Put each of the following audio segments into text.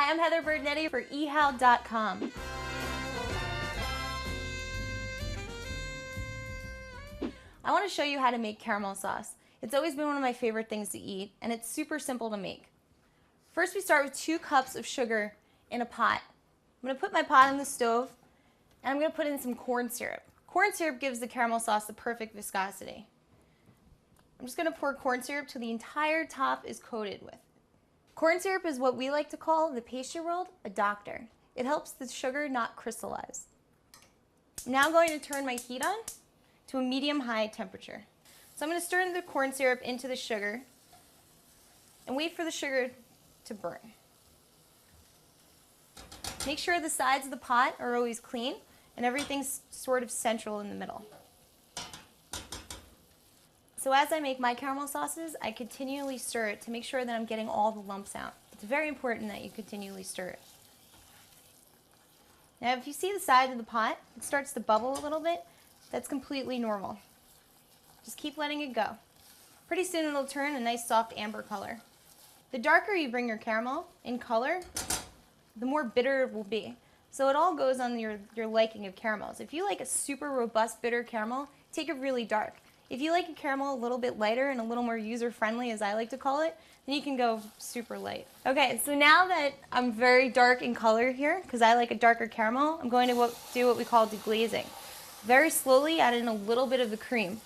Hi, I'm Heather Bergnetti for eHow.com. I want to show you how to make caramel sauce. It's always been one of my favorite things to eat, and it's super simple to make. First, we start with 2 cups of sugar in a pot. I'm going to put my pot on the stove, and I'm going to put in some corn syrup. Corn syrup gives the caramel sauce the perfect viscosity. I'm just going to pour corn syrup till the entire top is coated with. Corn syrup is what we like to call, in the pastry world, a doctor. It helps the sugar not crystallize. I'm now going to turn my heat on to a medium-high temperature. So I'm going to stir the corn syrup into the sugar and wait for the sugar to burn. Make sure the sides of the pot are always clean and everything's sort of central in the middle. So as I make my caramel sauces, I continually stir it to make sure that I'm getting all the lumps out. It's very important that you continually stir it. Now if you see the side of the pot, it starts to bubble a little bit, that's completely normal. Just keep letting it go. Pretty soon it'll turn a nice soft amber color. The darker you bring your caramel in color, the more bitter it will be. So it all goes on your liking of caramels. If you like a super robust bitter caramel, take it really dark. If you like a caramel a little bit lighter and a little more user-friendly, as I like to call it, then you can go super light. Okay, so now that I'm very dark in color here, because I like a darker caramel, I'm going to do what we call deglazing. Very slowly add in a little bit of the cream.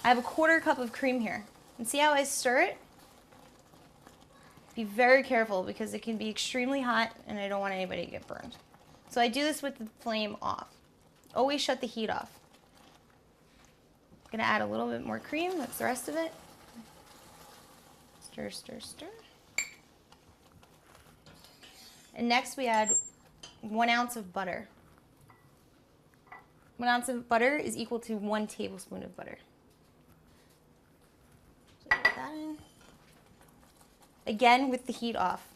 I have a 1/4 cup of cream here. And see how I stir it? Be very careful because it can be extremely hot and I don't want anybody to get burned. So I do this with the flame off. Always shut the heat off. I'm going to add a little bit more cream, that's the rest of it. Stir, stir, stir. And next we add 1 ounce of butter. 1 ounce of butter is equal to 1 tablespoon of butter. So put that in. Again with the heat off.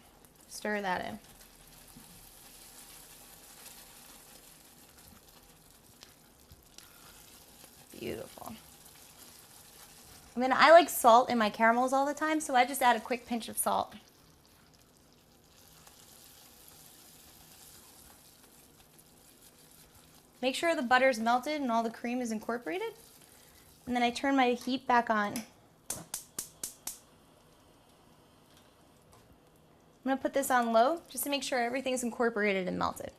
Stir that in. Beautiful. And then I like salt in my caramels all the time, so I just add a quick pinch of salt. Make sure the butter is melted and all the cream is incorporated. And then I turn my heat back on. I'm going to put this on low just to make sure everything's incorporated and melted.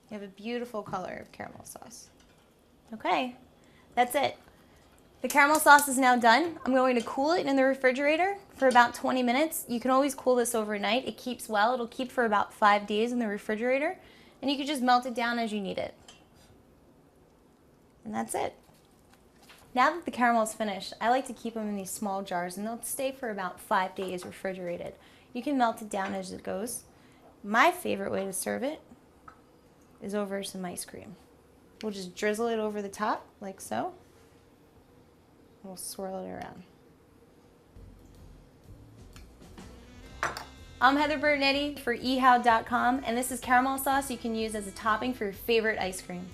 You have a beautiful color of caramel sauce. Okay, that's it. The caramel sauce is now done. I'm going to cool it in the refrigerator for about 20 minutes. You can always cool this overnight. It keeps well. It'll keep for about 5 days in the refrigerator. And you can just melt it down as you need it. And that's it. Now that the caramel is finished, I like to keep them in these small jars and they'll stay for about 5 days refrigerated. You can melt it down as it goes. My favorite way to serve it is over some ice cream. We'll just drizzle it over the top like so. We'll swirl it around. I'm Heather Bergnetti for eHow.com, and this is caramel sauce you can use as a topping for your favorite ice cream.